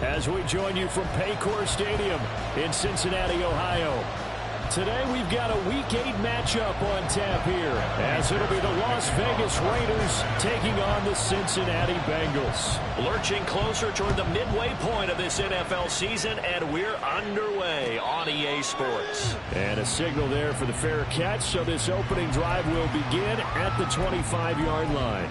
as we join you from Paycor Stadium in Cincinnati, Ohio. Today we've got a Week 8 matchup on tap here, as it'll be the Las Vegas Raiders taking on the Cincinnati Bengals. Lurching closer toward the midway point of this NFL season, and we're underway on EA Sports. And a signal there for the fair catch, so this opening drive will begin at the 25-yard line.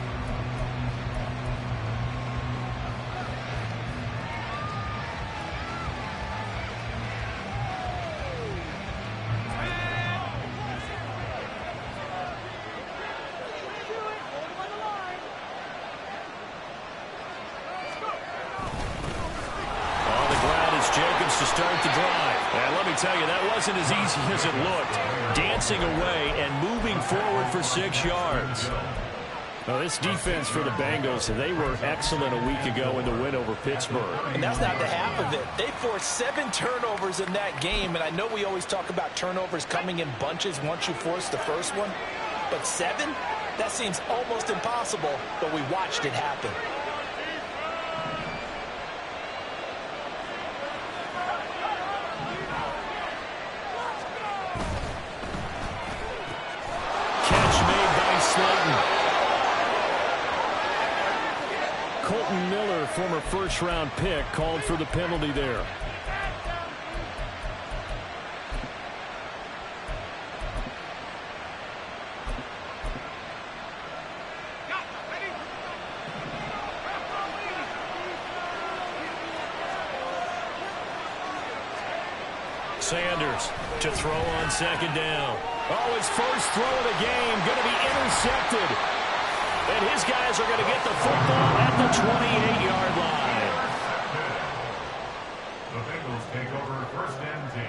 To start the drive. And let me tell you, that wasn't as easy as it looked. Dancing away and moving forward for 6 yards. Well, this defense for the Bengals, they were excellent a week ago in the win over Pittsburgh. And that's not the half of it. They forced 7 turnovers in that game, and I know we always talk about turnovers coming in bunches once you force the first one. But 7? That seems almost impossible, but we watched it happen. Colton Miller, former first-round pick, called for the penalty there. Sanders to throw on second down. Oh, his first throw of the game going to be intercepted. And his guys are going to get the football at the 28-yard line. The Bengals take over 1st and 10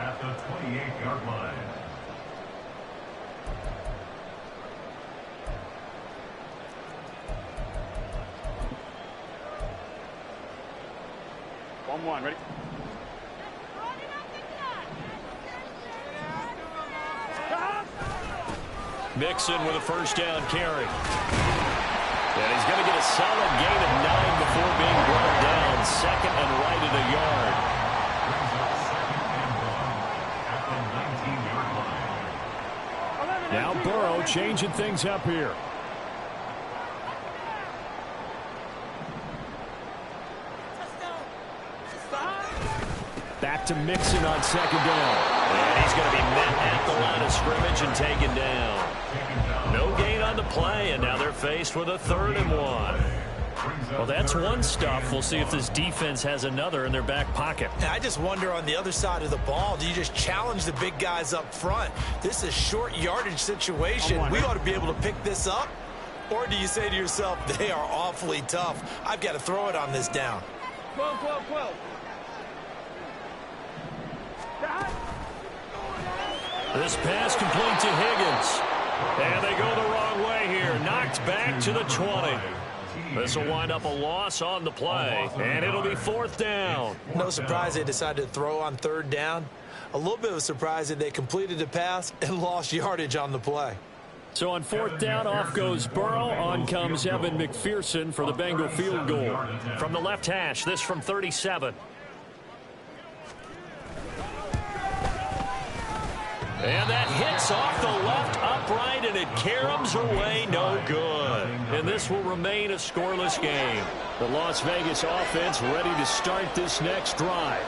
at the 28-yard line. One, ready? Mixon with a first down carry. And he's going to get a solid gain of 9 before being brought down. 2nd and right at a yard. Now Burrow changing things up here. Back to Mixon on 2nd down. And he's going to be met at the line of scrimmage and taken down. No gain on the play, and now they're faced with a 3rd and 1. Well, that's one stuff. We'll see if this defense has another in their back pocket. And I just wonder on the other side of the ball, do you just challenge the big guys up front? This is a short yardage situation. We ought to be able to pick this up. Or do you say to yourself, they are awfully tough. I've got to throw it on this down. 12. This pass complete to Higgins. And they go the wrong way here. Knocked back to the 20. This will wind up a loss on the play. And it'll be 4th down. No surprise they decided to throw on 3rd down. A little bit of a surprise that they completed the pass and lost yardage on the play. So on 4th down, off goes Burrow. On comes Evan McPherson for the Bengal field goal. From the left hash, this from 37. And that hits off the left upright, and it caroms away no good. And this will remain a scoreless game. The Las Vegas offense ready to start this next drive.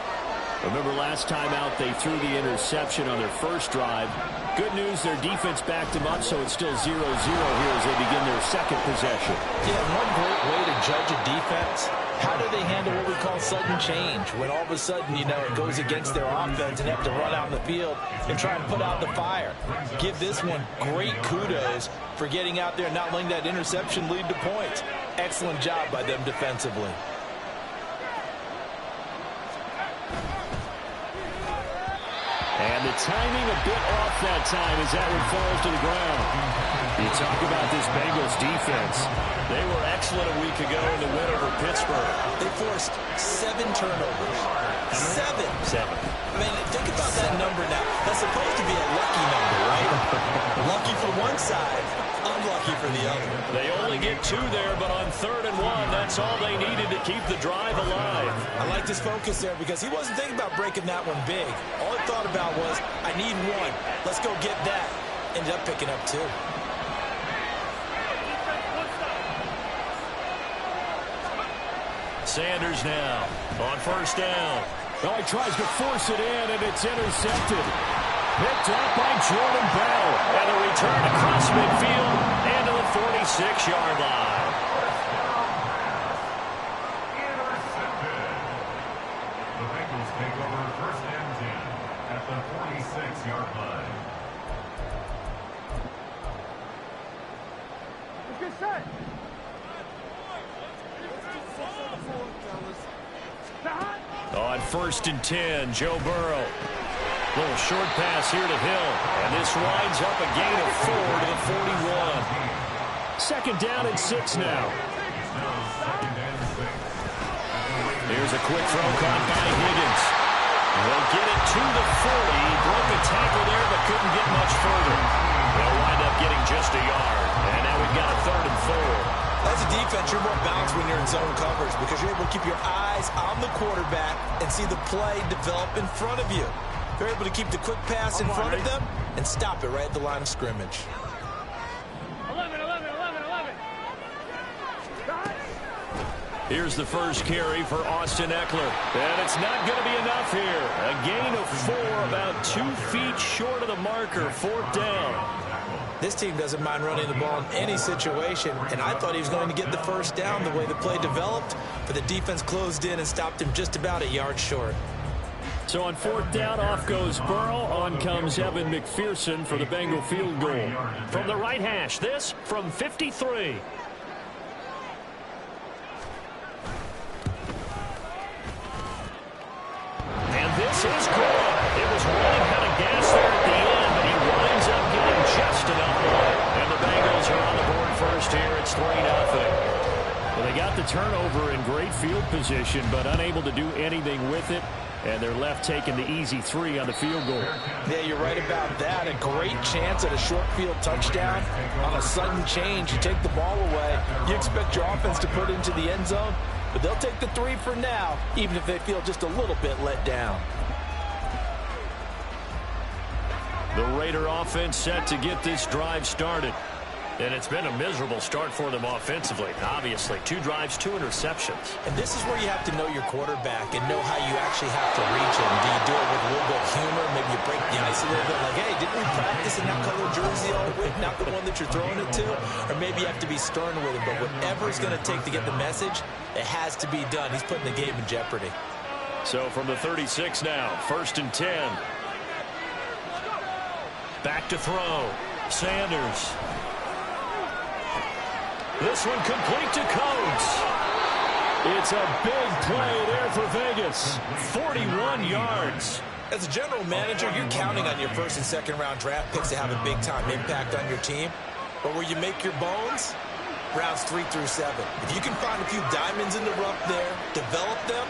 Remember last time out they threw the interception on their first drive. Good news, their defense backed them up, so it's still 0-0 here as they begin their 2nd possession. Yeah, one great way to judge a defense. How do they handle what we call sudden change? When all of a sudden, you know, it goes against their offense and they have to run out in the field and try and put out the fire. Give this one great kudos for getting out there and not letting that interception lead to points. Excellent job by them defensively. And the timing a bit off that time as that one falls to the ground. You talk about this Bengals defense. They were excellent a week ago in the win over Pittsburgh. They forced 7 turnovers. 7. I mean, think about that number now. That's supposed to be a lucky number, right? Lucky for one side, Unlucky for the other. They only get 2 there, but on 3rd and 1, that's all they needed to keep the drive alive. I liked his focus there because he wasn't thinking about breaking that one big. All he thought about was, I need 1. Let's go get that. Ended up picking up 2. Sanders now on 1st down. Well, he tries to force it in, and it's intercepted. Picked up by Jordan Bell. And a return across midfield and to the 46-yard line. Intercepted. The Bengals take over 1st and 10 at the 46-yard line. Let's get set. On 1st and 10, Joe Burrow. Little short pass here to Hill. And this winds up a gain of 4 to the 41. 2nd down and 6 now. Here's a quick throw caught by Higgins. They'll get it to the 40. He broke a tackle there but couldn't get much further. They'll wind up getting just a yard. And now we've got a 3rd and 4. As a defense, you're more balanced when you're in zone coverage because you're able to keep your eyes on the quarterback and see the play develop in front of you. You're able to keep the quick pass in front of them and stop it right at the line of scrimmage. 11. Here's the first carry for Austin Eckler. And it's not going to be enough here. A gain of 4, about 2 feet short of the marker, 4th down. This team doesn't mind running the ball in any situation, and I thought he was going to get the 1st down the way the play developed, but the defense closed in and stopped him just about a yard short. So on 4th down, off goes Burrow. On comes Evan McPherson for the Bengal field goal. From the right hash, this from 53. And this is good. It was running out of gas there at the end, but he winds up getting just enough light. And the Bengals are on the board first here. It's 3-0. Well, they got the turnover in great field position, but unable to do anything with it. And they're left taking the easy 3 on the field goal. Yeah, you're right about that. A great chance at a short field touchdown. On a sudden change, you take the ball away. You expect your offense to put it into the end zone, but they'll take the 3 for now, even if they feel just a little bit let down. The Raider offense set to get this drive started. And it's been a miserable start for them offensively. Obviously, 2 drives, 2 interceptions. And this is where you have to know your quarterback and know how you actually have to reach him. Do you do it with a little bit of humor? Maybe you break the ice a little bit like, hey, didn't we practice in that color jersey all week? Not the one that you're throwing it to? Or maybe you have to be stern with him. But whatever it's going to take to get the message, it has to be done. He's putting the game in jeopardy. So from the 36 now, 1st and 10. Back to throw. Sanders. This one complete to Coates. It's a big play there for Vegas. 41 yards. As a general manager, you're counting on your 1st and 2nd round draft picks to have a big-time impact on your team. But where you make your bones, rounds 3 through 7. If you can find a few diamonds in the rough there, develop them,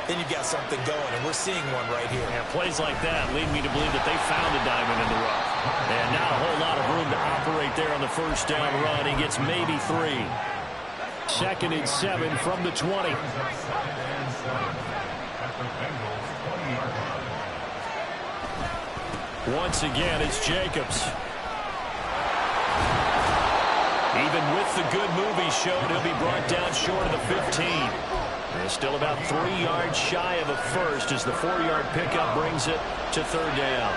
then you've got something going, and we're seeing one right here. And plays like that lead me to believe that they found a diamond in the rough. And not a whole lot of room to operate there on the 1st down run. He gets maybe 3. 2nd and 7 from the 20. Once again, it's Jacobs. Even with the good move he showed, he'll be brought down short of the 15. And still about 3 yards shy of a first as the 4-yard pickup brings it to 3rd down.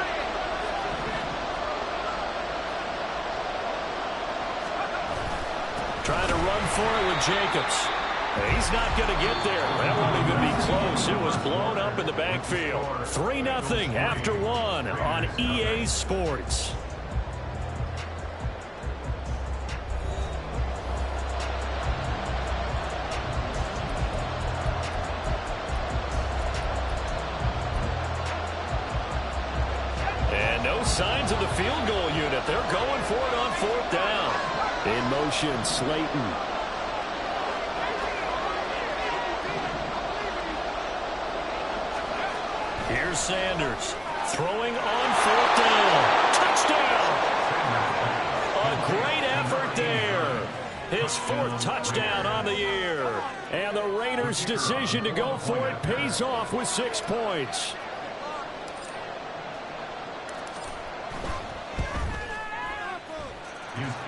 Trying to run for it with Jacobs. He's not going to get there. That won't even be close. It was blown up in the backfield. 3-0 after 1 on EA Sports. And no signs of the field goal unit. They're going for it on 4th down. In motion, Slayton. Here's Sanders throwing on 4th down. Touchdown! A great effort His 4th touchdown on the year. And the Raiders' decision to go for it pays off with 6 points.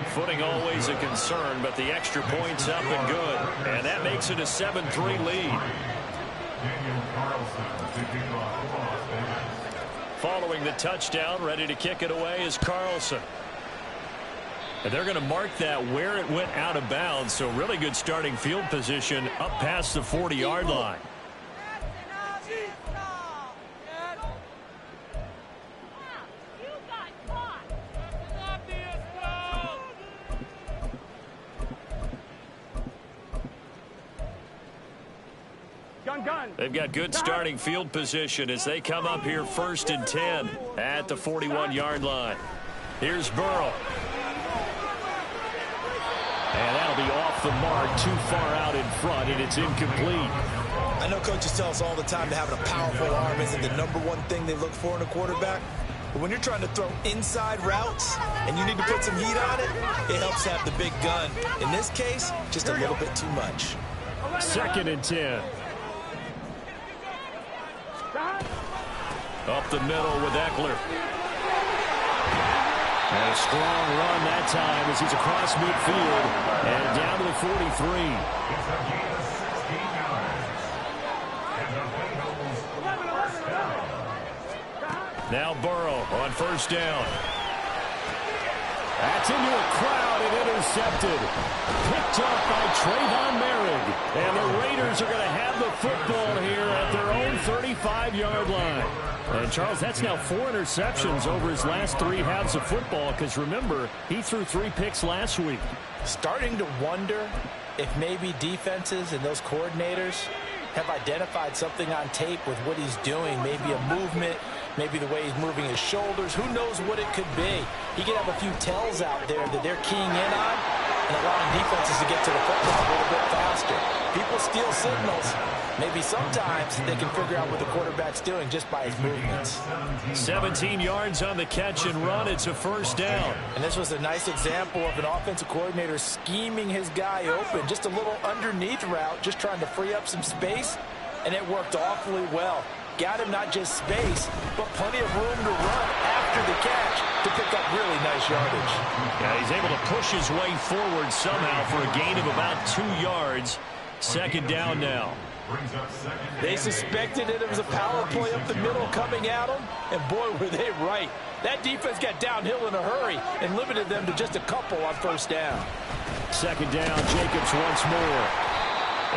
Footing always a concern, but the extra point's up and good. And that makes it a 7-3 lead. Following the touchdown, ready to kick it away is Carlson. And they're going to mark that where it went out of bounds, so really good starting field position up past the 40-yard line. They've got good starting field position as they come up here 1st and 10 at the 41-yard line. Here's Burrow. And that'll be off the mark, too far out in front, and it's incomplete. I know coaches tell us all the time that having a powerful arm isn't the #1 thing they look for in a quarterback. But when you're trying to throw inside routes and you need to put some heat on it, it helps have the big gun. In this case, just a little bit too much. 2nd and 10. Up the middle with Eckler. And a strong run that time as he's across midfield and down to the 43. Now Burrow on 1st down. That's into a crowd and intercepted. Picked off by Trayvon Merrick. And the Raiders are going to have the football here at their own 35-yard line. And, Charles, that's now 4 interceptions over his last 3 halves of football because, remember, he threw 3 picks last week. Starting to wonder if maybe defenses and those coordinators have identified something on tape with what he's doing, maybe a movement, maybe the way he's moving his shoulders. Who knows what it could be? He could have a few tells out there that they're keying in on and allowing defenses to get to the football a little bit faster. People steal signals. Maybe sometimes they can figure out what the quarterback's doing just by his movements. 17 yards on the catch and run. It's a 1st down. And this was a nice example of an offensive coordinator scheming his guy open. Just a little underneath route, just trying to free up some space, and it worked awfully well. Got him not just space, but plenty of room to run after the catch to pick up really nice yardage. Yeah, he's able to push his way forward somehow for a gain of about 2 yards. 2nd down now. They suspected it was a power play up the middle coming at them, and boy, were they right. That defense got downhill in a hurry and limited them to just a couple on 1st down. 2nd down, Jacobs once more.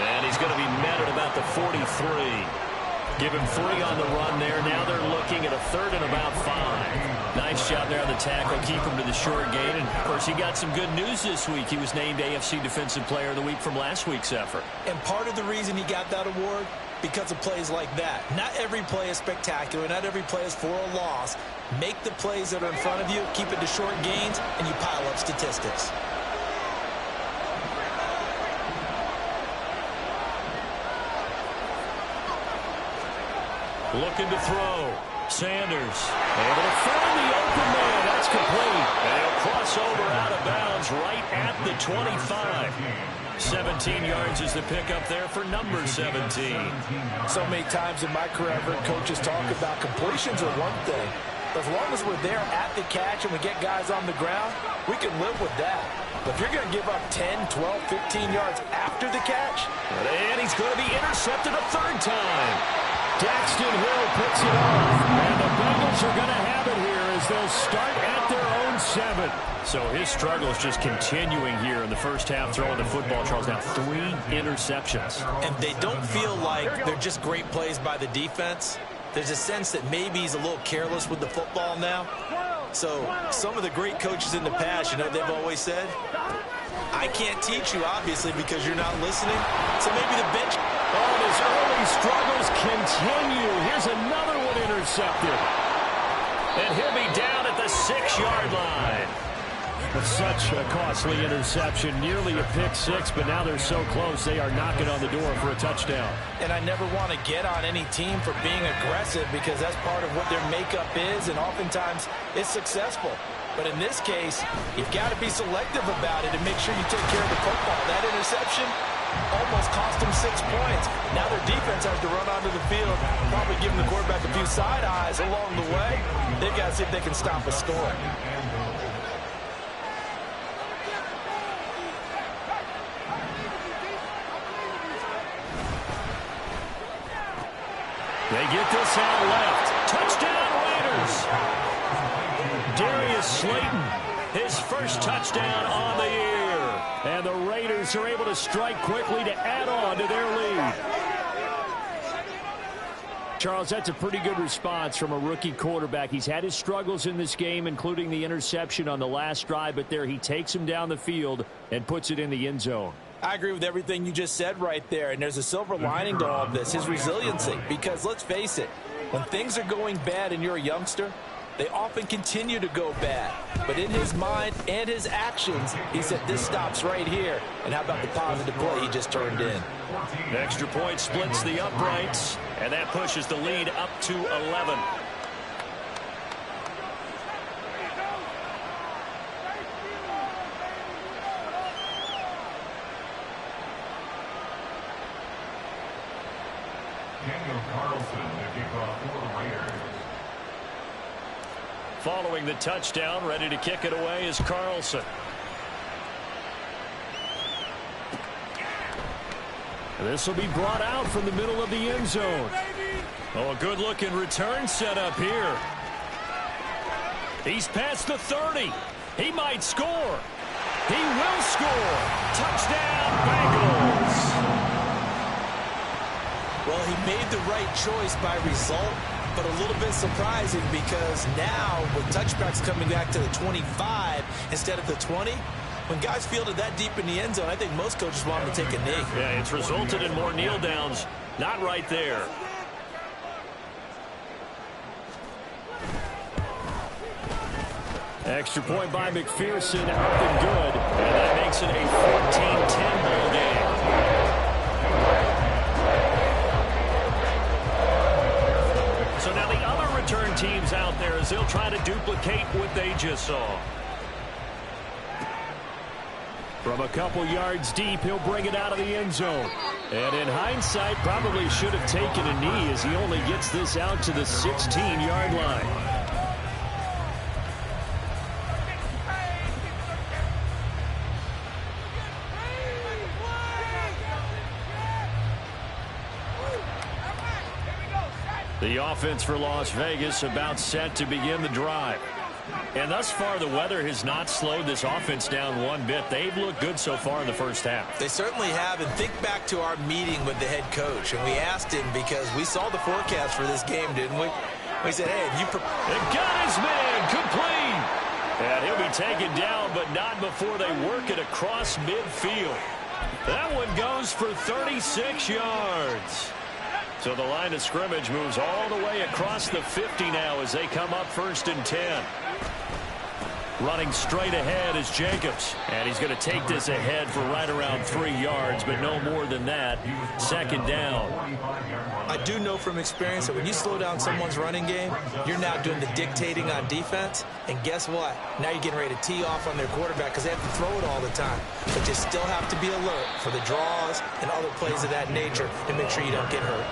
And he's going to be met at about the 43. Give him 3 on the run there. Now they're looking at a 3rd and about 5. Nice job there on the tackle. Keep him to the short gain. And, of course, he got some good news this week. He was named AFC Defensive Player of the Week from last week's effort. And part of the reason he got that award, because of plays like that. Not every play is spectacular. Not every play is for a loss. Make the plays that are in front of you, keep it to short gains, and you pile up statistics. Looking to throw. Sanders able to find the open man. That's complete. And he'll cross over out of bounds right at the 25. 17 yards is the pickup there for number 17. So many times in my career, I've heard coaches talk about completions are one thing. But as long as we're there at the catch and we get guys on the ground, we can live with that. But if you're going to give up 10, 12, 15 yards after the catch. And he's going to be intercepted a 3rd time. Daxton Hill picks it off, and the Bengals are going to have it here as they'll start at their own 7. So his struggle is just continuing here in the first half, throwing the football. Charles, now 3 interceptions. And they don't feel like they're just great plays by the defense. There's a sense that maybe he's a little careless with the football now. So some of the great coaches in the past, you know, they've always said, I can't teach you, obviously, because you're not listening. So maybe the bench... Oh, his early struggles continue. Here's another one intercepted. And he'll be down at the 6-yard line. Such a costly interception, nearly a pick 6, but now they're so close they are knocking on the door for a touchdown. And I never want to get on any team for being aggressive because that's part of what their makeup is, and oftentimes it's successful. But in this case, you've got to be selective about it and make sure you take care of the football. That interception almost cost them 6 points. Now their defense has to run onto the field, probably giving the quarterback a few side eyes along the way. They've got to see if they can stop a score. They get this out left. Touchdown, Raiders. Darius Slayton, his first touchdown on the year. And the Raiders are able to strike quickly to add on to their lead. Charles, that's a pretty good response from a rookie quarterback. He's had his struggles in this game, including the interception on the last drive, but there he takes him down the field and puts it in the end zone. I agree with everything you just said right there, and there's a silver lining to all of this, his resiliency. Because let's face it, when things are going bad and you're a youngster, they often continue to go bad. But in his mind and his actions, he said this stops right here. And how about the positive play he just turned in? The extra point splits the uprights, and that pushes the lead up to 11. Following the touchdown, ready to kick it away is Carlson. This will be brought out from the middle of the end zone. Oh, a good-looking return set up here. He's past the 30. He might score. He will score. Touchdown, Bengals. Well, he made the right choice by result, but a little bit surprising because now with touchbacks coming back to the 25 instead of the 20, when guys fielded that deep in the end zone, I think most coaches want them to take a knee. Yeah, it's resulted in more kneel downs. Not right there. Extra point by McPherson, up and good. And that makes it a 14-10 ball game. So now the other return teams out there as they'll try to duplicate what they just saw. From a couple yards deep, he'll bring it out of the end zone. And in hindsight, probably should have taken a knee as he only gets this out to the 16-yard line. The offense for Las Vegas about set to begin the drive. And thus far, the weather has not slowed this offense down one bit. They've looked good so far in the first half. They certainly have. And think back to our meeting with the head coach. And we asked him because we saw the forecast for this game, didn't we? We said, hey, have you... They got his man complete. And he'll be taken down, but not before they work it across midfield. That one goes for 36 yards. So the line of scrimmage moves all the way across the 50 now as they come up 1st and 10. Running straight ahead is Jacobs. And he's going to take this ahead for right around 3 yards, but no more than that. 2nd down. I do know from experience that when you slow down someone's running game, you're now doing the dictating on defense. And guess what? Now you're getting ready to tee off on their quarterback because they have to throw it all the time. But you still have to be alert for the draws and other plays of that nature and make sure you don't get hurt.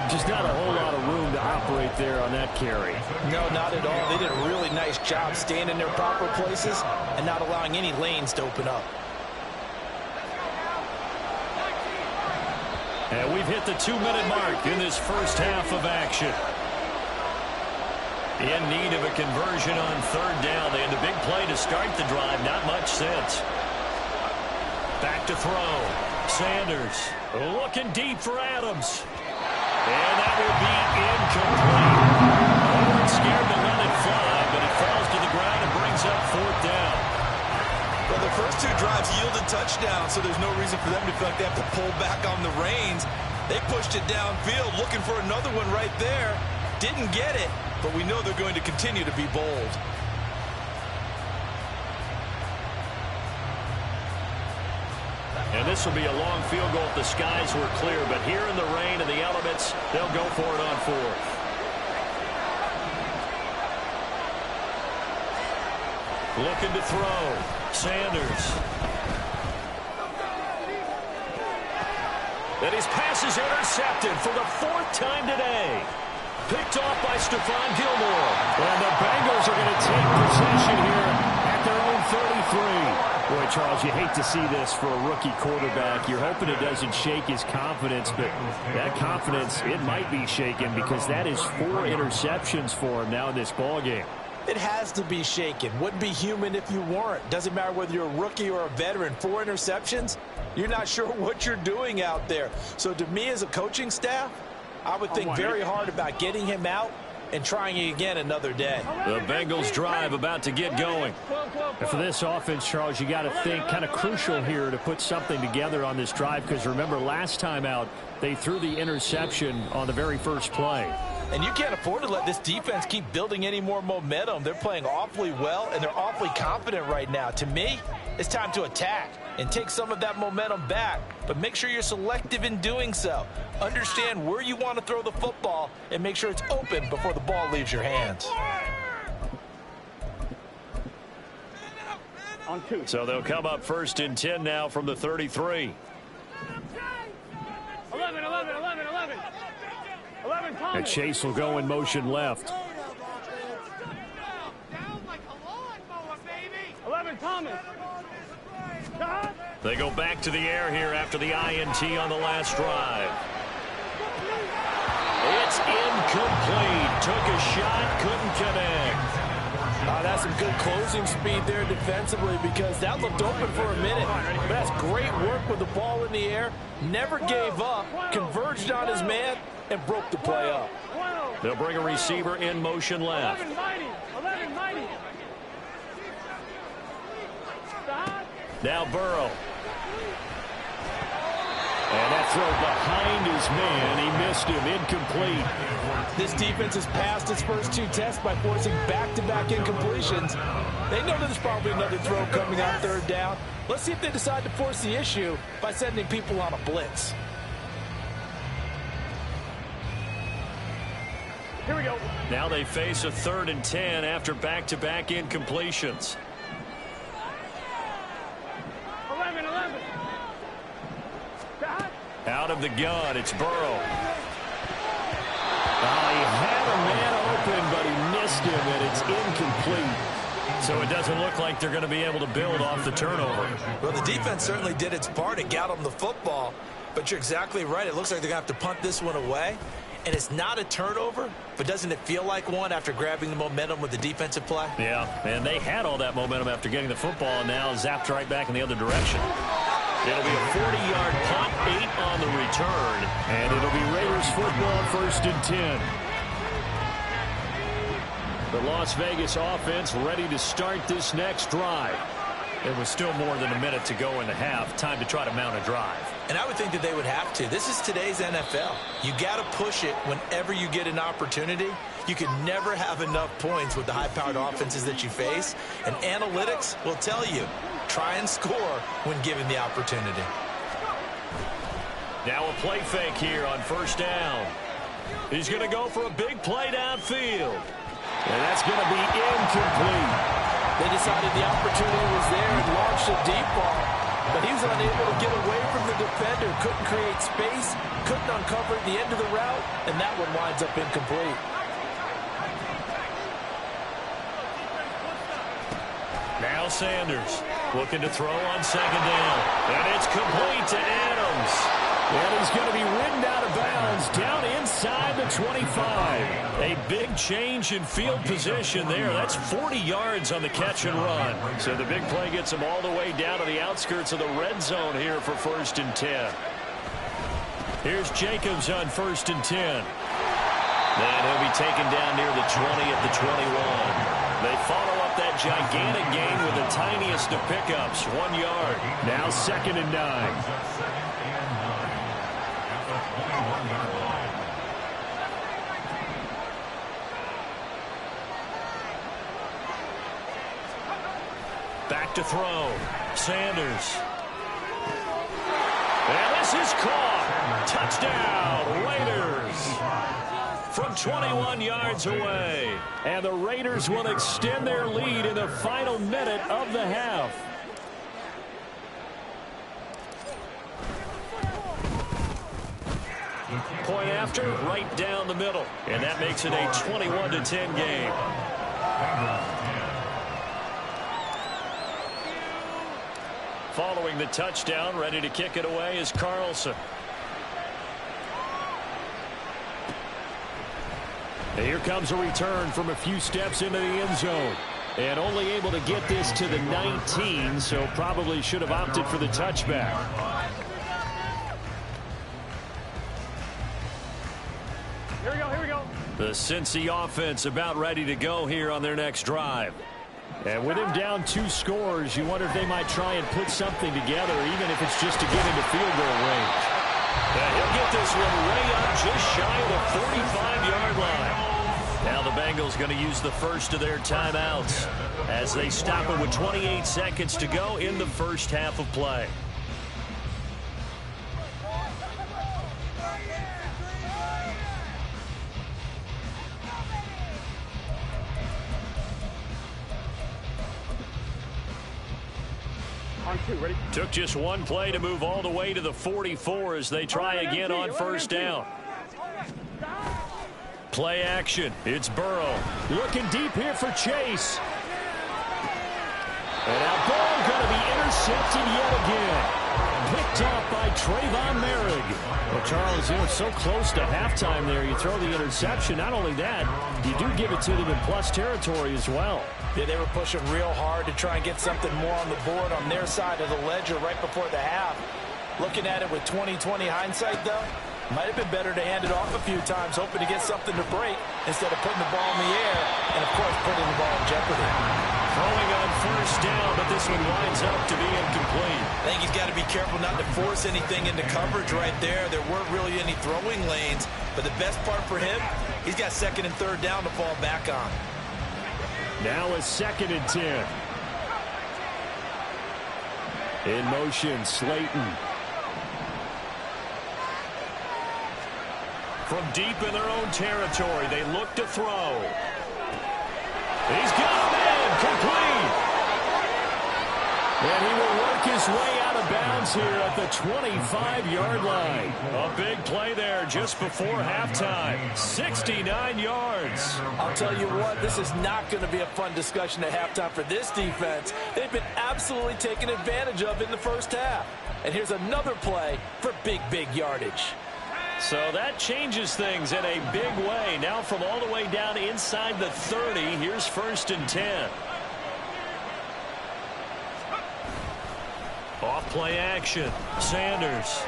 Just not a whole lot of room to operate there on that carry. No, not at all. They did a really nice job staying in their proper places and not allowing any lanes to open up. And we've hit the 2-minute mark in this first half of action. In need of a conversion on 3rd down. They had a big play to start the drive. Not much sense. Back to throw. Sanders looking deep for Adams. And that will be incomplete. They weren't scared to let it fly, but it falls to the ground and brings up 4th down. Well, the first 2 drives yielded touchdowns, so there's no reason for them to feel like they have to pull back on the reins. They pushed it downfield, looking for another one right there. Didn't get it, but we know they're going to continue to be bold. And this will be a long field goal if the skies were clear. But here in the rain and the elements, they'll go for it on 4th. Looking to throw. Sanders. And his pass is intercepted for the 4th time today. Picked off by Stephon Gilmore. And the Bengals are going to take possession here at their own 33. Boy, Charles, you hate to see this for a rookie quarterback. You're hoping it doesn't shake his confidence, but that confidence, it might be shaken because that is 4 interceptions for him now in this ballgame. It has to be shaken. Wouldn't be human if you weren't. Doesn't matter whether you're a rookie or a veteran. 4 interceptions, you're not sure what you're doing out there. So to me as a coaching staff, I would think very hard about getting him out and trying it again another day. The Bengals drive about to get going. And for this offense, Charles, you got to think kind of crucial here to put something together on this drive because remember last time out, they threw the interception on the very first play. And you can't afford to let this defense keep building any more momentum. They're playing awfully well, and they're awfully confident right now. To me, it's time to attack and take some of that momentum back. But make sure you're selective in doing so. Understand where you want to throw the football and make sure it's open before the ball leaves your hands. So they'll come up 1st and 10 now from the 33. 11. And Chase will go in motion left. 11 Thomas. They go back to the air here after the INT on the last drive. It's incomplete. Took a shot, couldn't connect. That's some good closing speed there defensively because that looked open for a minute. But that's great work with the ball in the air. Never gave up, converged on his man, and broke the play up. They'll bring a receiver in motion left. 11 mighty. Now Burrow. And that throw behind his man. He missed him. Incomplete. This defense has passed its first 2 tests by forcing back-to-back incompletions. They know there's probably another throw coming on 3rd down. Let's see if they decide to force the issue by sending people on a blitz. Here we go. Now they face a 3rd and 10 after back-to-back incompletions. 11. Out of the gun, it's Burrow. He had a man open, but he missed him, and it's incomplete. So it doesn't look like they're going to be able to build off the turnover. Well, the defense certainly did its part. It got them the football. But you're exactly right. It looks like they're going to have to punt this one away. And it's not a turnover, but doesn't it feel like one after grabbing the momentum with the defensive play? Yeah, and they had all that momentum after getting the football, and now zapped right back in the other direction. It'll be a 40-yard punt, 8 on the return. And it'll be Raiders football 1st and 10. The Las Vegas offense ready to start this next drive. There was still more than a minute to go in the half. Time to try to mount a drive. And I would think that they would have to. This is today's NFL. You got to push it whenever you get an opportunity. You can never have enough points with the high-powered offenses that you face. And analytics will tell you, try and score when given the opportunity. Now a play fake here on 1st down. He's going to go for a big play downfield. And that's going to be incomplete. They decided the opportunity was there and launched a deep ball. But he was unable to get away from the defender. Couldn't create space. Couldn't uncover at the end of the route. And that one winds up incomplete. Now Sanders looking to throw on 2nd down. And it's complete to Adams. And he's going to be ridden out of bounds down inside the 25. A big change in field position there. That's 40 yards on the catch and run. So the big play gets him all the way down to the outskirts of the red zone here for 1st and 10. Here's Jacobs on 1st and 10. And he'll be taken down near the 20 at the 21. They follow up that gigantic gain with the tiniest of pickups, 1 yard. Now 2nd and 9. Back to throw. Sanders. And this is caught. Touchdown, Raiders. from 21 yards away. And the Raiders will extend their lead in the final minute of the half. Point after, right down the middle. And that makes it a 21-10 game. Following the touchdown, ready to kick it away is Carlson. Here comes a return from a few steps into the end zone. And only able to get this to the 19, so probably should have opted for the touchback. Here we go, here we go. The Cincy offense about ready to go here on their next drive. And with him down 2 scores, you wonder if they might try and put something together, even if it's just to get into field goal range. He'll get this one way up just shy of the 45-yard line. Now the Bengals going to use the first of their timeouts as they stop it with 28 seconds to go in the first half of play. On 2, ready? Took just one play to move all the way to the 44 as they try again on first down. Play action. It's Burrow. Looking deep here for Chase. And now ball going to be intercepted yet again. Picked off by Trayvon Merrick. Well, Charles, you know, so close to halftime there. You throw the interception. Not only that, you do give it to them in plus territory as well. Yeah, they were pushing real hard to try and get something more on the board on their side of the ledger right before the half. Looking at it with 20/20 hindsight, though, might have been better to hand it off a few times, hoping to get something to break instead of putting the ball in the air and, of course, putting the ball in jeopardy. Throwing on first down, but this one winds up to be incomplete. I think he's got to be careful not to force anything into coverage right there. There weren't really any throwing lanes, but the best part for him, he's got second and third down to fall back on. Now a 2nd and 10. In motion, Slayton. From deep in their own territory, they look to throw. He's got him in, complete. And he will work his way out of bounds here at the 25-yard line. A big play there just before halftime. 69 yards. I'll tell you what, this is not going to be a fun discussion at halftime for this defense. They've been absolutely taken advantage of in the first half. And here's another play for big yardage. So that changes things in a big way. Now from all the way down inside the 30, here's 1st and 10. Off play action. Sanders.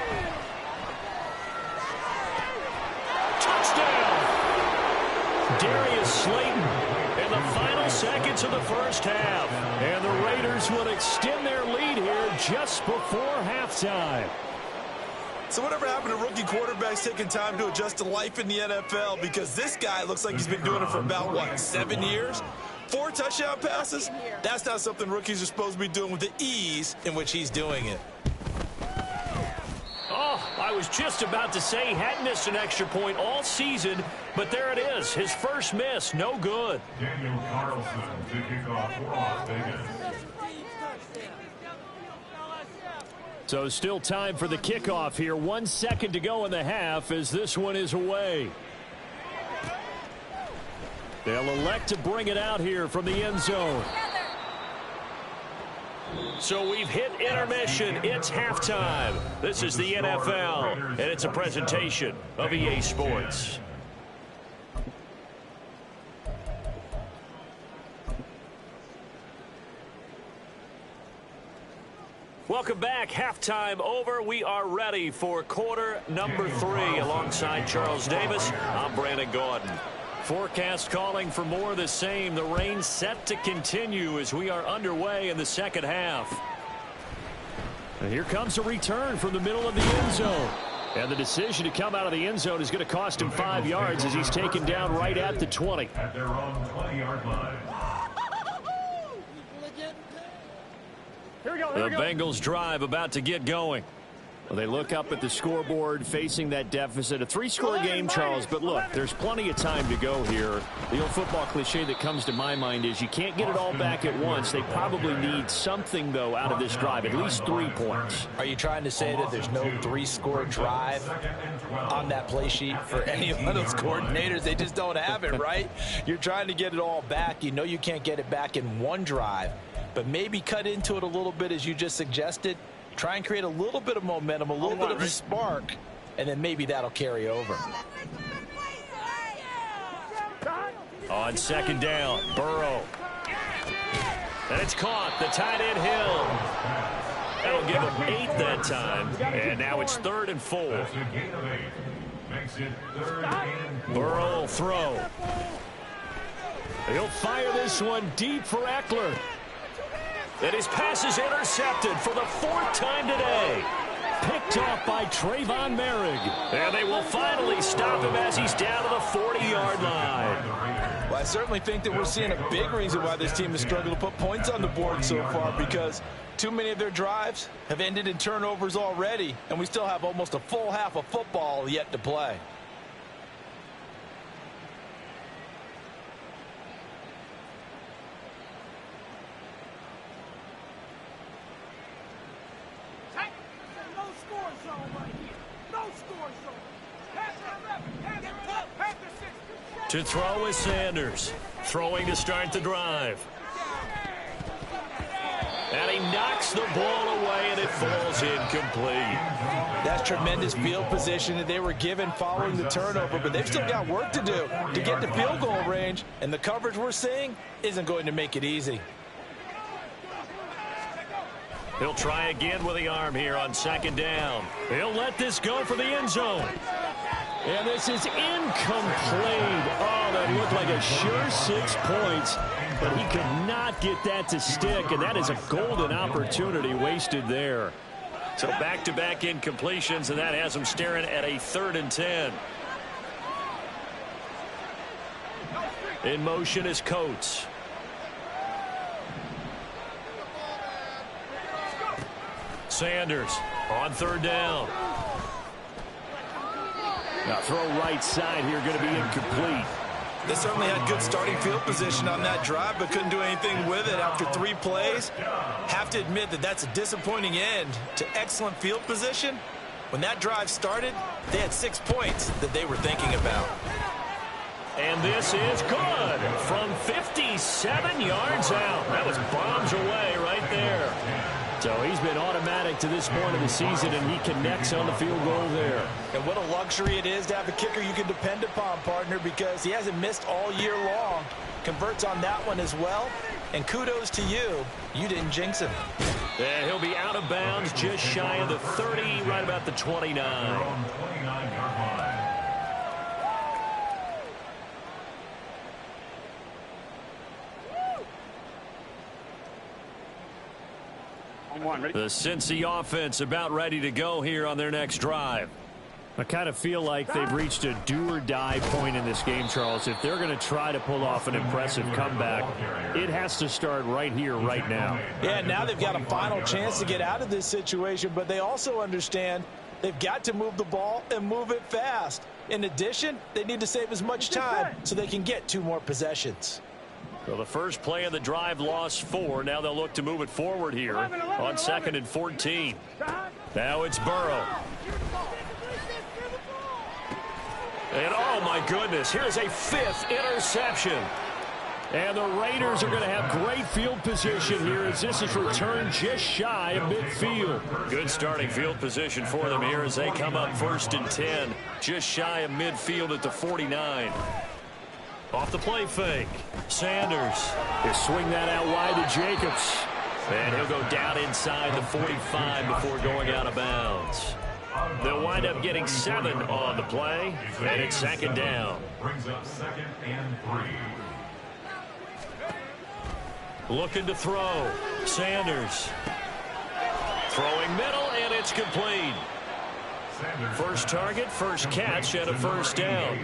Touchdown! Darius Slayton in the final seconds of the first half. And the Raiders will extend their lead here just before halftime. So whatever happened to rookie quarterbacks taking time to adjust to life in the NFL? Because this guy looks like he's been doing it for about, what, 7 years? 4 touchdown passes? That's not something rookies are supposed to be doing with the ease in which he's doing it. Oh, I was just about to say he hadn't missed an extra point all season, but there it is. His first miss, no good. Daniel Carlson to kick off for Las Vegas. So still time for the kickoff here. 1 second to go in the half as this one is away. They'll elect to bring it out here from the end zone. So we've hit intermission. It's halftime. This is the NFL, and it's a presentation of EA Sports. Welcome back. Halftime over. We are ready for quarter number 3. Alongside Charles Davis, I'm Brandon Gordon. Forecast calling for more of the same. The rain set to continue as we are underway in the second half. And here comes a return from the middle of the end zone. And the decision to come out of the end zone is going to cost him 5 yards as he's taken down right at the 20. At their own 20-yard line. Here we go, The Bengals drive about to get going. Well, they look up at the scoreboard facing that deficit. A 3-score game, Charles, but look, there's plenty of time to go here. The old football cliche that comes to my mind is you can't get it all back at once. They probably need something, though, out of this drive, at least 3 points. Are you trying to say that there's no 3-score drive on that play sheet for any of those coordinators? They just don't have it, right? You're trying to get it all back. You know you can't get it back in one drive, but maybe cut into it a little bit as you just suggested. Try and create a little bit of momentum, a little bit of a spark, and then maybe that'll carry over. On second down, Burrow. And it's caught. The tight end Hill. That'll give him 8 that time. And now it's 3rd and 4. Burrow will throw. He'll fire this one deep for Eckler. And his pass is intercepted for the 4th time today. Picked off by Trayvon Merrick. And they will finally stop him as he's down to the 40-yard line. Well, I certainly think that we're seeing a big reason why this team has struggled to put points on the board so far, because too many of their drives have ended in turnovers already, and we still have almost a full half of football yet to play. To throw is Sanders. Throwing to start the drive. And he knocks the ball away, and it falls incomplete. That's tremendous field position that they were given following the turnover, but they've still got work to do to get to field goal range, and the coverage we're seeing isn't going to make it easy. He'll try again with the arm here on second down. He'll let this go for the end zone. And this is incomplete. Oh, that looked like a sure 6 points, but he could not get that to stick, and that is a golden opportunity wasted there. So back-to-back incompletions, and that has him staring at a 3rd and 10. In motion is Coates. Sanders on 3rd down. Now throw right side here, going to be incomplete. They certainly had good starting field position on that drive, but couldn't do anything with it after 3 plays. Have to admit that that's a disappointing end to excellent field position. When that drive started, they had 6 points that they were thinking about. And this is good from 57 yards out. That was bombs away right there. So he's been automatic to this point of the season, and he connects on the field goal there. And what a luxury it is to have a kicker you can depend upon, partner, because he hasn't missed all year long. Converts on that one as well. And kudos to you. You didn't jinx him. And he'll be out of bounds just shy of the 30, right about the 29. The Cincy offense about ready to go here on their next drive. I kind of feel like they've reached a do-or-die point in this game, Charles. If they're going to try to pull off an impressive comeback, it has to start right here, right now. Yeah, now they've got a final chance to get out of this situation, but they also understand they've got to move the ball and move it fast. In addition, they need to save as much time so they can get 2 more possessions. Well, the first play of the drive lost 4. Now they'll look to move it forward here on 2nd and 14. Now it's Burrow. And, oh, my goodness, here's a 5th interception. And the Raiders are going to have great field position here as this is returned just shy of midfield. Good starting field position for them here as they come up 1st and 10, just shy of midfield at the 49. Off the play fake. Sanders. He'll swing that out wide to Jacobs. And he'll go down inside the 45 before going out of bounds. They'll wind up getting 7 on the play. And it's 2nd down. Brings up 2nd and 3. Looking to throw. Sanders. Throwing middle, and it's complete. First target, first catch, and a 1st down.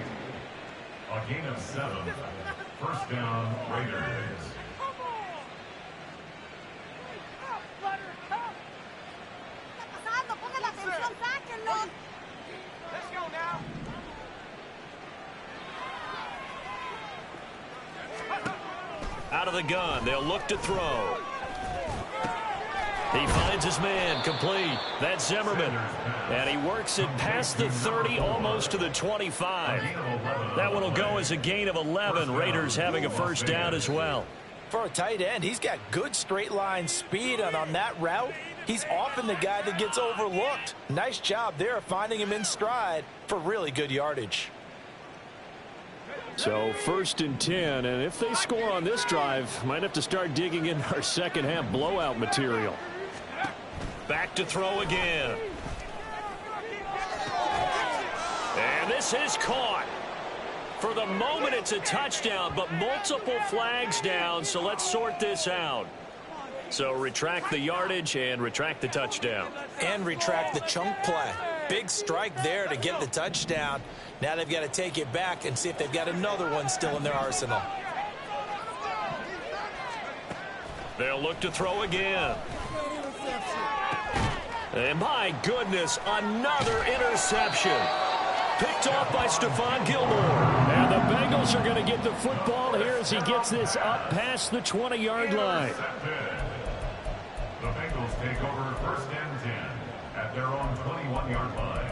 A gain of 7. 1st down, Raiders. Out of the gun, they'll look to throw. He finds his man, complete. That's Zimmerman. And he works it past the 30, almost to the 25. That one will go as a gain of 11. Raiders having a first down as well. For a tight end, he's got good straight line speed, and on that route, he's often the guy that gets overlooked. Nice job there finding him in stride for really good yardage. So 1st and 10, and if they score on this drive, might have to start digging in our second half blowout material. Back to throw again. And this is caught. For the moment, it's a touchdown, but multiple flags down, so let's sort this out. So retract the yardage and retract the touchdown. And retract the chunk play. Big strike there to get the touchdown. Now they've got to take it back and see if they've got another one still in their arsenal. They'll look to throw again. And my goodness, another interception. Picked off by Stephon Gilmore. And the Bengals are going to get the football here as he gets this up past the 20-yard line. The Bengals take over 1st and 10 at their own 21-yard line.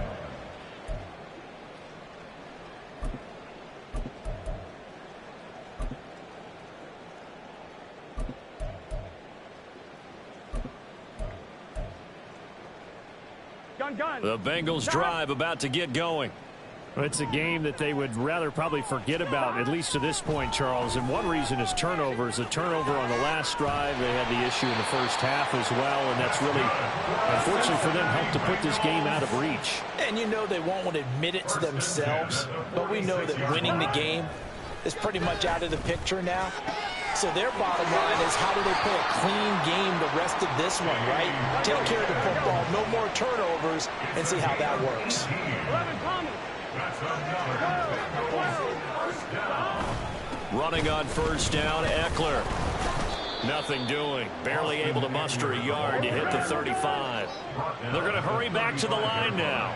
The Bengals drive about to get going. It's a game that they would rather probably forget about, at least to this point, Charles. And one reason is turnovers. A turnover on the last drive. They had the issue in the first half as well, and that's really, unfortunately for them, helped to put this game out of reach. And you know they won't want to admit it to themselves, but we know that winning the game is pretty much out of the picture now. So their bottom line is, how do they play a clean game the rest of this one, right? Take care of the football, no more turnovers, and see how that works. Running on 1st down, Eckler. Nothing doing. Barely able to muster a yard to hit the 35. They're going to hurry back to the line now.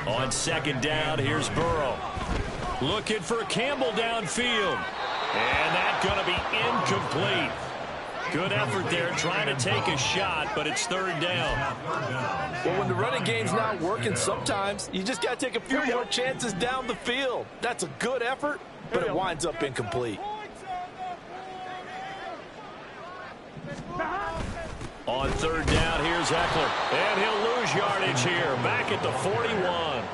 On 2nd down, here's Burrow. Looking for Campbell downfield. And that's going to be incomplete. Good effort there, trying to take a shot, but it's 3rd down. Well, when the running game's not working, sometimes you just got to take a few more chances down the field. That's a good effort, but it winds up incomplete. On 3rd down, here's Eckler. And he'll lose yardage here, back at the 41.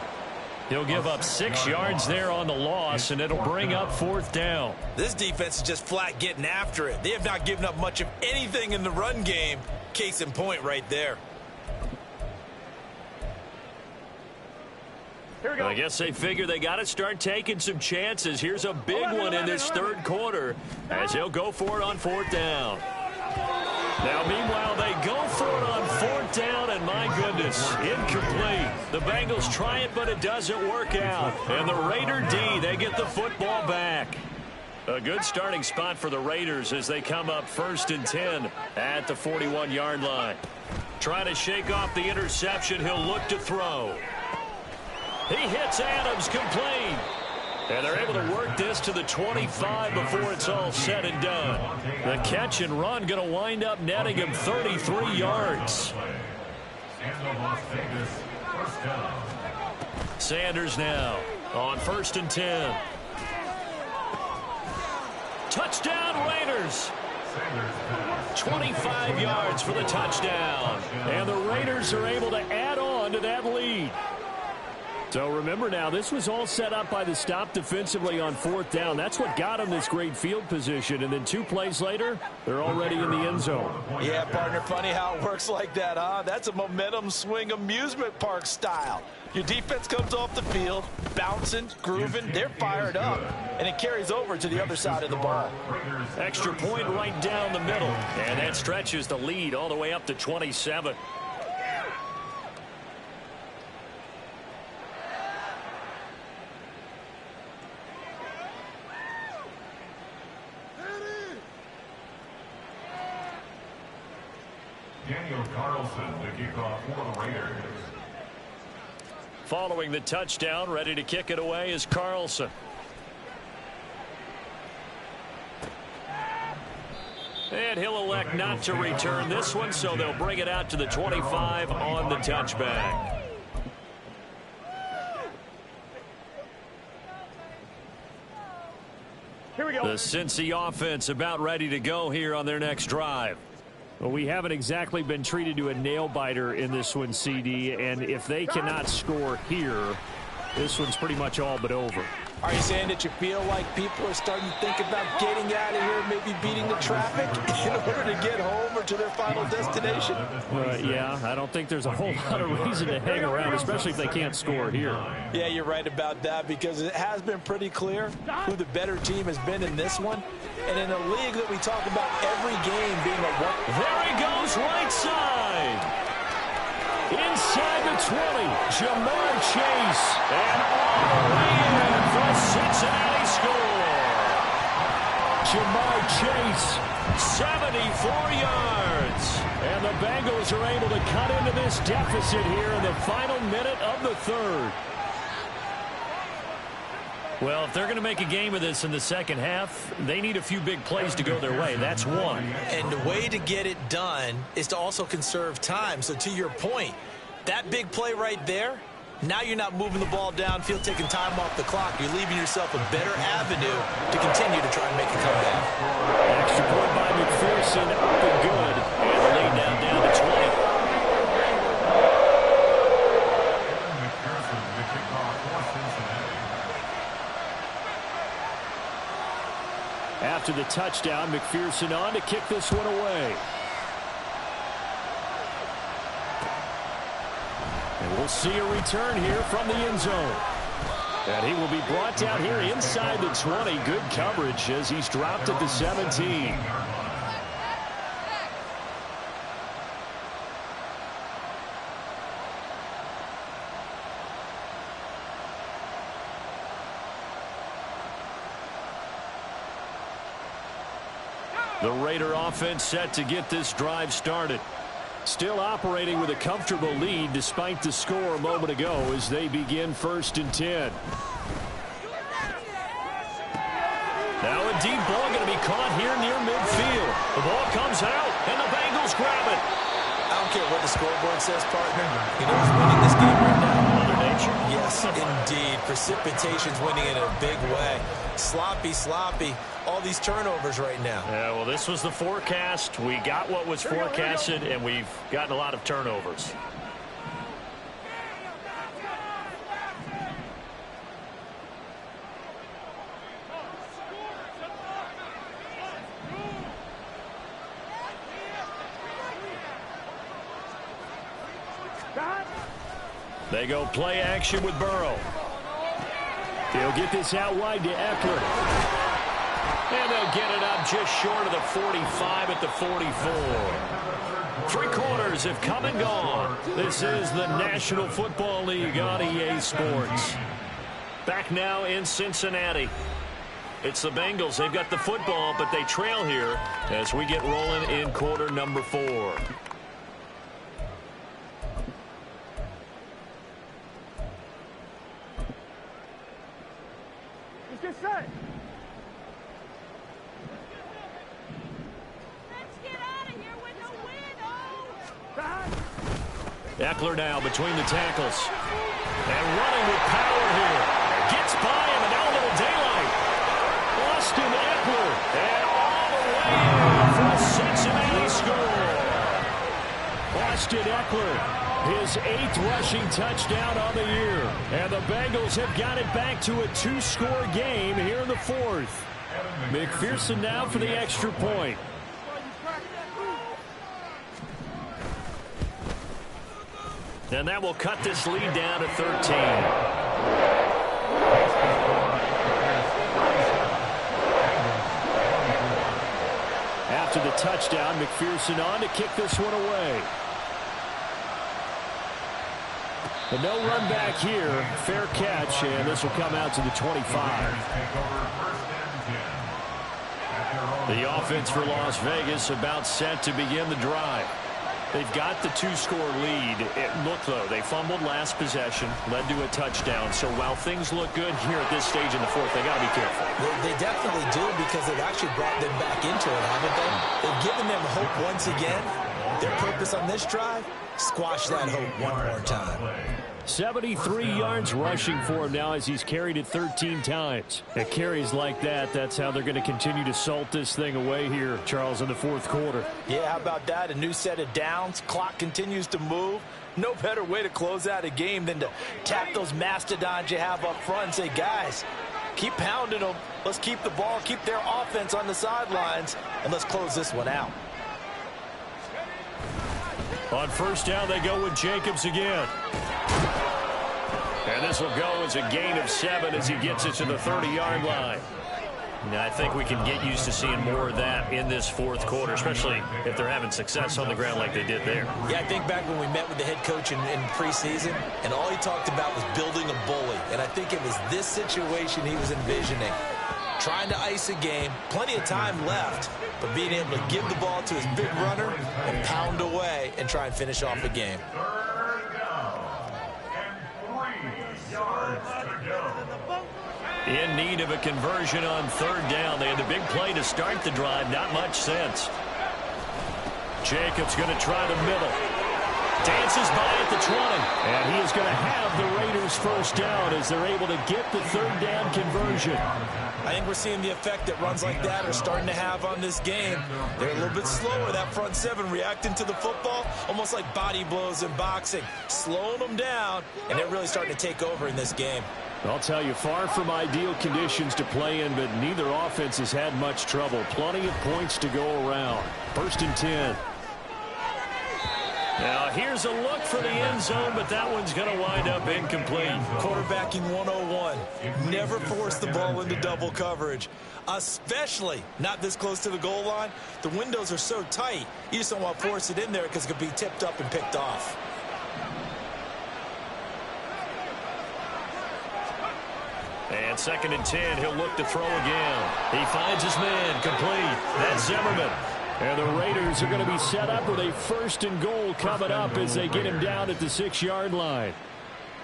He'll give up 6 yards there on the loss, and it'll bring up 4th down. This defense is just flat getting after it. They have not given up much of anything in the run game. Case in point right there. Here we go. I guess they figure they got to start taking some chances. Here's a big one in this 3rd quarter as he'll go for it on 4th down. Now, meanwhile, they go for it on 4th down, and my goodness, incomplete. The Bengals try it, but it doesn't work out. And the Raider D, they get the football back. A good starting spot for the Raiders as they come up 1st and 10 at the 41-yard line. Trying to shake off the interception, he'll look to throw. He hits Adams, complete. And they're able to work this to the 25 before it's all said and done. The catch and run going to wind up netting him 33 yards. Sanders now on 1st and 10. Touchdown Raiders. 25 yards for the touchdown. And the Raiders are able to add on to that lead. So remember now, this was all set up by the stop defensively on 4th down. That's what got them this great field position. And then 2 plays later, they're already in the end zone. Yeah, partner, funny how it works like that, huh? That's a momentum swing amusement park style. Your defense comes off the field, bouncing, grooving, they're fired up, and it carries over to the other side of the ball. Extra point right down the middle, and that stretches the lead all the way up to 27. Daniel Carlson to kick off for the Raiders. Following the touchdown, ready to kick it away is Carlson. And he'll elect not to return this one, so they'll bring it out to the 25 on the touchback. Here we go. The Cincy offense about ready to go here on their next drive. Well, we haven't exactly been treated to a nail-biter in this one, CD, and if they cannot score here, this one's pretty much all but over. Are you saying that you feel like people are starting to think about getting out of here, maybe beating the traffic in order to get home or to their final destination? Yeah, I don't think there's a whole lot of reason to hang around, especially if they can't score here. Yeah, you're right about that, because it has been pretty clear who the better team has been in this one. And in a league that we talk about every game being a one. There he goes, right side. Inside the 20, Jamar Chase. And all the way in for a Cincinnati score. Jamar Chase, 74 yards. And the Bengals are able to cut into this deficit here in the final minute of the third. Well, if they're going to make a game of this in the second half, they need a few big plays to go their way. That's one. And the way to get it done is to also conserve time. So to your point, that big play right there, now you're not moving the ball downfield, taking time off the clock. You're leaving yourself a better avenue to continue to try and make a comeback. Extra point by McPherson, up and good. And the lead down to 20. After the touchdown, McPherson on to kick this one away. And we'll see a return here from the end zone. And he will be brought down here inside the 20. Good coverage as he's dropped at the 17. The Raider offense set to get this drive started. Still operating with a comfortable lead despite the score a moment ago as they begin 1st and 10. Now a deep ball going to be caught here near midfield. The ball comes out and the Bengals grab it. I don't care what the scoreboard says, partner. You know who's winning this game right now? Mother Nature. Yes, indeed. Precipitation's winning in a big way. Sloppy. All these turnovers right now. Yeah, well, this was the forecast. We got what was forecasted, and we've gotten a lot of turnovers. They go play action with Burrow. They'll get this out wide to Eckler. And they'll get it up just short of the 45 at the 44. 3 quarters have come and gone. This is the National Football League on EA Sports. Back now in Cincinnati. It's the Bengals. They've got the football, but they trail here as we get rolling in quarter number 4. Let's get set. Eckler now between the tackles. And running with power here. Gets by him, and now a little daylight. Austin Eckler. And all the way in for a Cincinnati score. Austin Eckler, his 8th rushing touchdown on the year. And the Bengals have got it back to a 2-score game here in the 4th. McPherson now for the extra point. And that will cut this lead down to 13. After the touchdown, McPherson on to kick this one away. But no run back here. Fair catch, and this will come out to the 25. The offense for Las Vegas about set to begin the drive. They've got the two-score lead. Look, though, they fumbled last possession, led to a touchdown. So while things look good here at this stage in the fourth, they got to be careful. They definitely do, because they've actually brought them back into it, haven't they? They've given them hope once again. Their purpose on this drive, squash that hope one more time. 73 yards rushing for him now as he's carried it 13 times. At carries like that, that's how they're going to continue to salt this thing away here, Charles, in the fourth quarter. Yeah, how about that? A new set of downs. Clock continues to move. No better way to close out a game than to tap those mastodons you have up front and say, guys, keep pounding them. Let's keep the ball, keep their offense on the sidelines, and let's close this one out. On first down, they go with Jacobs again. And this will go as a gain of 7 as he gets it to the 30-yard line. Now, I think we can get used to seeing more of that in this fourth quarter, especially if they're having success on the ground like they did there. Yeah, I think back when we met with the head coach in preseason, and all he talked about was building a bully. And I think it was this situation he was envisioning. Trying to ice a game, plenty of time left, but being able to give the ball to his big runner and pound away and try and finish off the game. In need of a conversion on third down. They had the big play to start the drive. Not much sense. Jacobs going to try the middle. Dances by at the 20. And he is going to have the Raiders first down as they're able to get the third down conversion. I think we're seeing the effect that runs like that are starting to have on this game. They're a little bit slower, that front seven, reacting to the football, almost like body blows in boxing, slowing them down, and they're really starting to take over in this game. I'll tell you, far from ideal conditions to play in, but neither offense has had much trouble. Plenty of points to go around. First and 10. Now, here's a look for the end zone, but that one's going to wind up incomplete. Quarterbacking 101. Never force the ball into double coverage, especially not this close to the goal line. The windows are so tight, you just don't want to force it in there because it could be tipped up and picked off. And second and 10, he'll look to throw again. He finds his man, complete. That's Zimmerman. And the Raiders are going to be set up with a first and goal coming up as they get him down at the 6-yard line.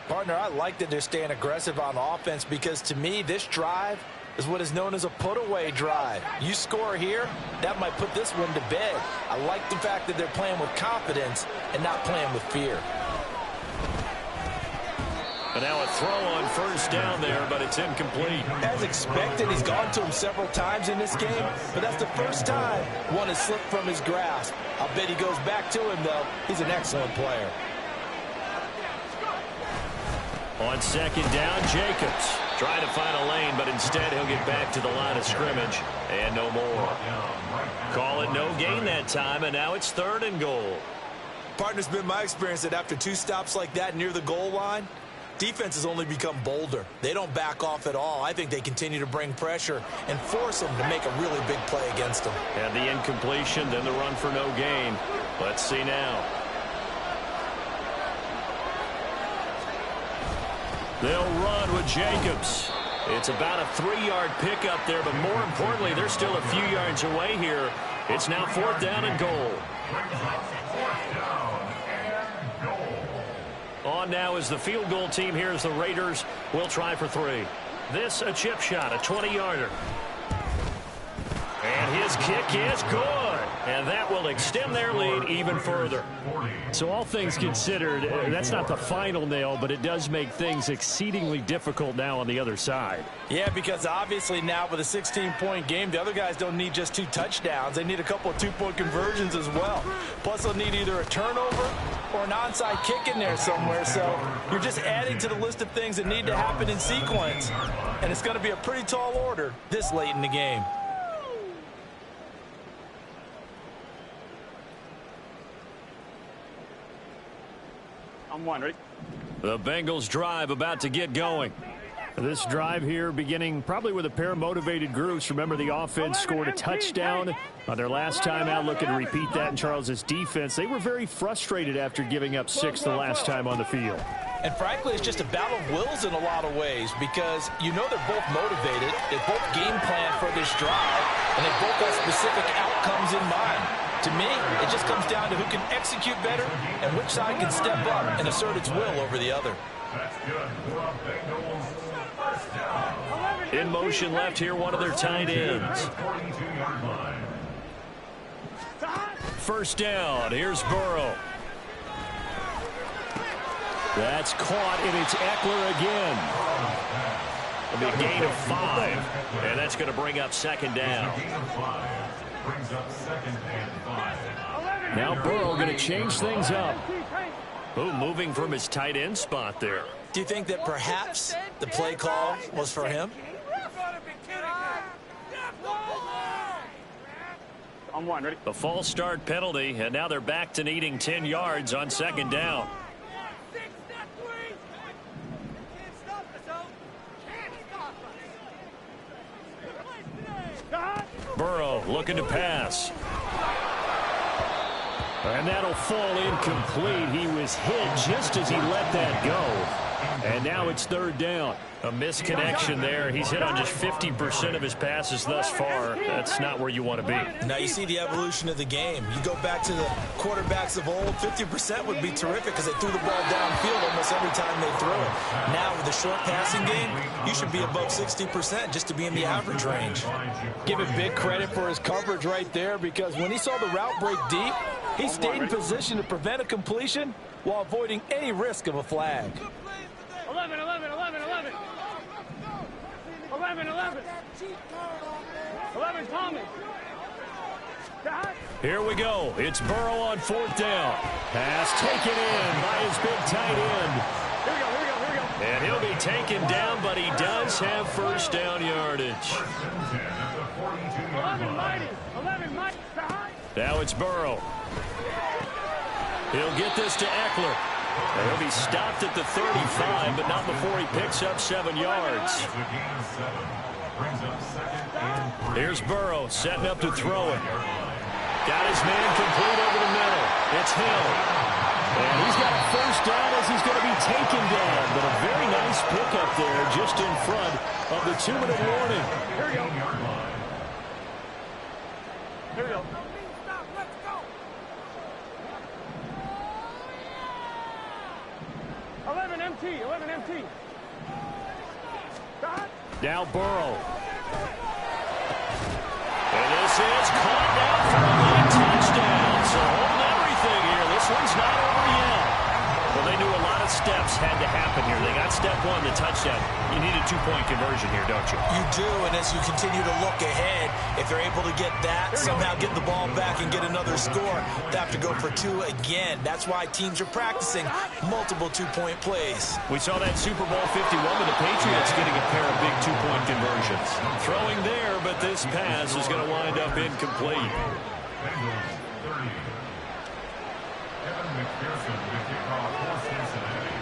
Partner, I like that they're staying aggressive on offense because, to me, this drive is what is known as a put-away drive. You score here, that might put this one to bed. I like the fact that they're playing with confidence and not playing with fear. And now a throw on first down there, but it's incomplete. As expected, he's gone to him several times in this game, but that's the first time one has slipped from his grasp. I'll bet he goes back to him, though. He's an excellent player. On second down, Jacobs trying to find a lane, but instead he'll get back to the line of scrimmage and no more. Call it no gain that time, and now it's third and goal. Partner's been my experience that after two stops like that near the goal line, defense has only become bolder. They don't back off at all. I think they continue to bring pressure and force them to make a really big play against them. And the incompletion, then the run for no gain. Let's see now. They'll run with Jacobs. It's about a 3-yard pickup there, but more importantly, they're still a few yards away here. It's now fourth down and goal. On now is the field goal team here as the Raiders will try for 3. This a chip shot, a 20-yarder. And his kick is good. And that will extend their lead even further. So all things considered, that's not the final nail, but it does make things exceedingly difficult now on the other side. Yeah, because obviously now with a 16-point game, the other guys don't need just 2 touchdowns. They need a couple of 2-point conversions as well. Plus, they'll need either a turnover or an onside kick in there somewhere. So you're just adding to the list of things that need to happen in sequence. And it's going to be a pretty tall order this late in the game. I'm one, ready? The Bengals drive about to get going. This drive here beginning probably with a pair of motivated groups. Remember, the offense scored a touchdown on their last time out, looking to repeat that in Charles's defense. They were very frustrated after giving up 6 the last time on the field. And frankly, it's just a battle of wills in a lot of ways because you know they're both motivated. They both game plan for this drive, and they both have specific outcomes in mind. To me, it just comes down to who can execute better and which side can step up and assert its will over the other. That's good. For a Bengals first down. In motion left here, one of their tight ends. 42-yard line. First down. Here's Burrow. That's caught, and it's Eckler again. It'll be a gain of 5, and that's going to bring up second down. Gain of 5 brings up second and 5. Now Burrow going to change things up. Boom, moving from his tight end spot there. Do you think that perhaps the play call was for him? On one, ready? A false start penalty, and now they're back to needing 10 yards on second down. Burrow looking to pass. And that'll fall incomplete. He was hit just as he let that go. And now it's third down. A misconnection there. He's hit on just 50% of his passes thus far. That's not where you want to be. Now you see the evolution of the game. You go back to the quarterbacks of old, 50% would be terrific because they threw the ball downfield almost every time they threw it. Now with the short passing game, you should be above 60% just to be in the average range. Give him big credit for his coverage right there, because when he saw the route break deep, he stayed in position to prevent a completion while avoiding any risk of a flag. 11, 11, 11, 11. 11, 11. 11, Thomas. Here we go. It's Burrow on fourth down. Pass taken in by his big tight end. Here we go, here we go, here we go. And he'll be taken down, but he does have first down yardage. 11, mighty. 11, mighty. Now it's Burrow. He'll get this to Eckler. And he'll be stopped at the 35, but not before he picks up 7 yards. Here's Burrow setting up to throw it. Got his man complete over the middle. It's Hill. And he's got a first down as he's going to be taken down. But a very nice pickup there just in front of the 2-minute warning. Here we go. Here we go. 11 MT, 11 MT. Now Burrow. And this is caught now for a late touchdown. So holding everything here. This one's not over yet. Well, they knew a lot of steps had to happen here. They got step one, the touchdown. You need a 2-point conversion here, don't you? You do, and as you continue to look ahead, if they're able to get that, somehow get the ball back and get another score, they have to go for 2 again. That's why teams are practicing multiple 2-point plays. We saw that Super Bowl 51 with the Patriots getting a pair of big 2-point conversions. Throwing there, but this pass is going to wind up incomplete. Bengals 30. Evan McPherson with the kickoff for Cincinnati.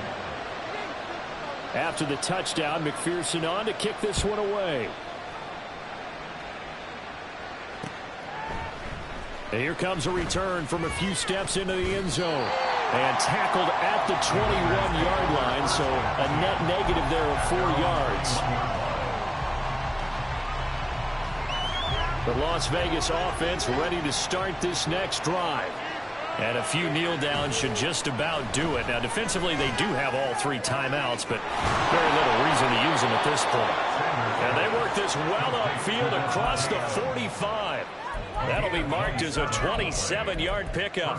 After the touchdown, McPherson on to kick this one away. And here comes a return from a few steps into the end zone. And tackled at the 21-yard line, so a net negative there of 4 yards. The Las Vegas offense ready to start this next drive. And a few kneel downs should just about do it. Now, defensively, they do have all 3 timeouts, but very little reason to use them at this point. And they work this well upfield across the 45. That'll be marked as a 27-yard pickup.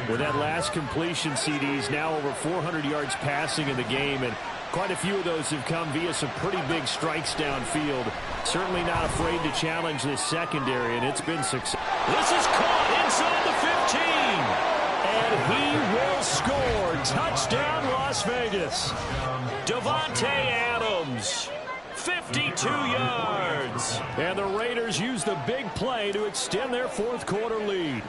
With that last completion, CDs now over 400 yards passing in the game, and quite a few of those have come via some pretty big strikes downfield. Certainly not afraid to challenge this secondary, and it's been successful. This is caught inside the 15, and he will score. Touchdown, Las Vegas. Devontae Adams. 52 yards. And the Raiders use the big play to extend their fourth quarter lead.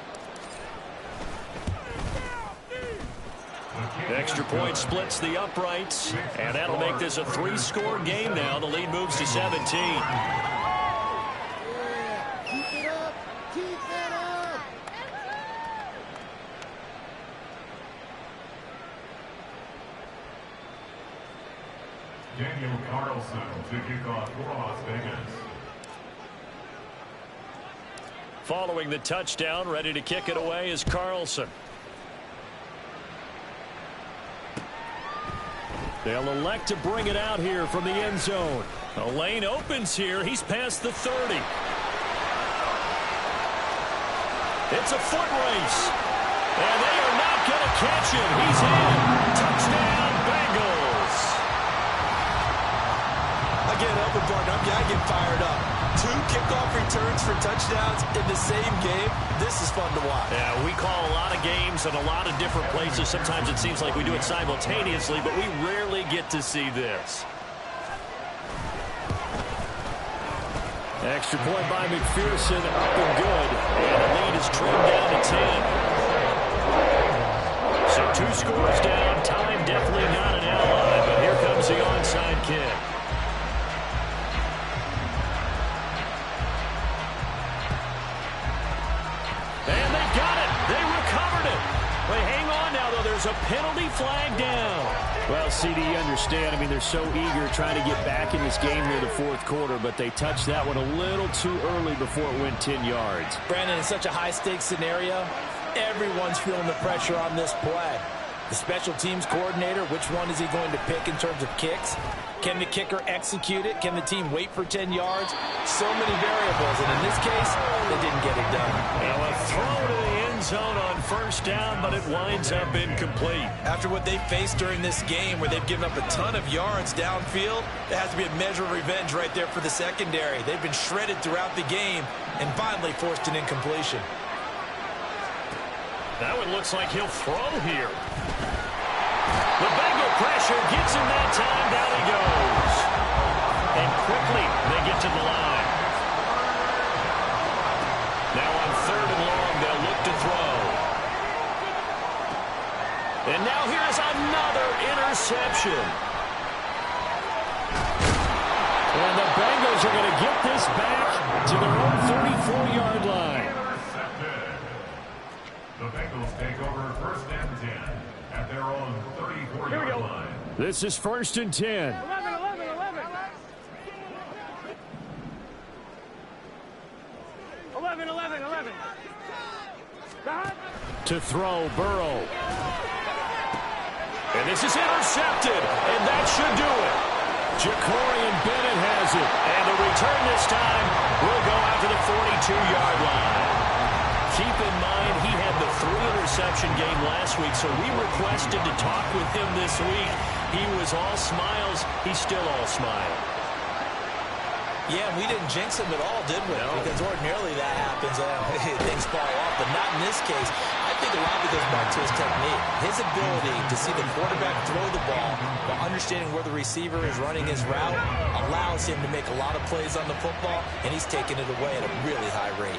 The extra point splits the uprights, and that'll make this a 3-score game now. The lead moves to 17. Daniel Carlson to kick off for Las Vegas. Following the touchdown, ready to kick it away is Carlson. They'll elect to bring it out here from the end zone. A lane opens here. He's past the 30. It's a foot race. And they are not going to catch him. He's in. Touchdown, Bengals. I get up with Barton. I get fired up. 2 kickoff returns for touchdowns in the same game. This is fun to watch. Yeah, we call a lot of games in a lot of different places. Sometimes it seems like we do it simultaneously, but we rarely get to see this. Extra point by McPherson, up and good. And the lead is trimmed down to 10. So 2 scores down. Time definitely not an ally, but here comes the onside kick. And they got it. They recovered it. But hang on now, though. There's a penalty flag down. Well, CD, you understand. I mean, they're so eager trying to get back in this game near the fourth quarter, but they touched that one a little too early before it went 10 yards. Brandon, in such a high-stakes scenario, everyone's feeling the pressure on this play. The special teams coordinator, which one is he going to pick in terms of kicks? Can the kicker execute it? Can the team wait for 10 yards? So many variables, and in this case, they didn't get it done. Now a throw to the end zone on first down, but it winds up incomplete. After what they faced during this game where they've given up a ton of yards downfield, there has to be a measure of revenge right there for the secondary. They've been shredded throughout the game and finally forced an incompletion. That one looks like he'll throw here. The Bengal pressure gets him that time. Down he goes. And quickly they get to the line. Now on 3rd and long, they'll look to throw. And now here's another interception. And the Bengals are going to get this back to their own 34-yard line. The Bengals take over 1st and 10 at their own 34-yard line. This is 1st and 10. 11, 11, 11. 11, 11, 11. To throw, Burrow. And this is intercepted, and that should do it. Jacorian Bennett has it, and the return this time will go out to the 42-yard line. Keep in mind, he had the 3-interception game last week, so we requested to talk with him this week. He was all smiles. He's still all smile. Yeah, we didn't jinx him at all, did we? No. Because ordinarily that happens, things fall off, but not in this case. I think a lot of it goes back to his technique. His ability to see the quarterback throw the ball while understanding where the receiver is running his route allows him to make a lot of plays on the football, and he's taking it away at a really high rate.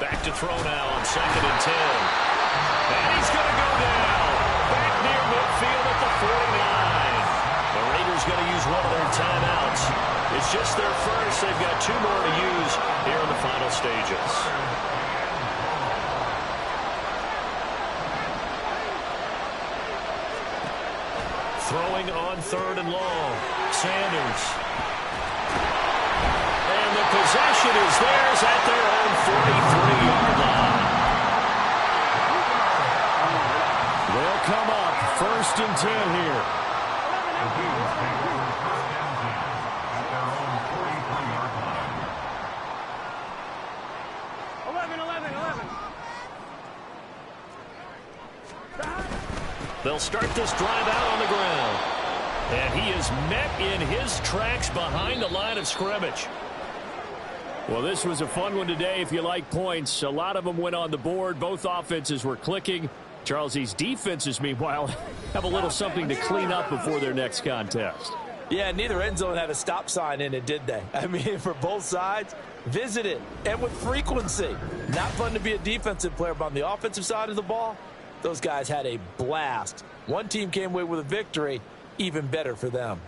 Back to throw now on 2nd and 10. And he's going to go down. Back near midfield at the 49. The Raiders going to use one of their timeouts. It's just their first. They've got 2 more to use here in the final stages. Throwing on 3rd and long. Sanders. And the possession is theirs at their own 43-yard line. They'll come up 1st and 10 here. The Bengals take over 1st and 10 at their own 43-yard line. 11, 11, 11. They'll start this drive out on the ground. And he is met in his tracks behind the line of scrimmage. Well, this was a fun one today if you like points. A lot of them went on the board. Both offenses were clicking. Charles, these defenses, meanwhile, have a little something to clean up before their next contest. Yeah, neither end zone had a stop sign in it, did they? I mean, for both sides, visit it, and with frequency. Not fun to be a defensive player, but on the offensive side of the ball, those guys had a blast. One team came away with a victory, even better for them.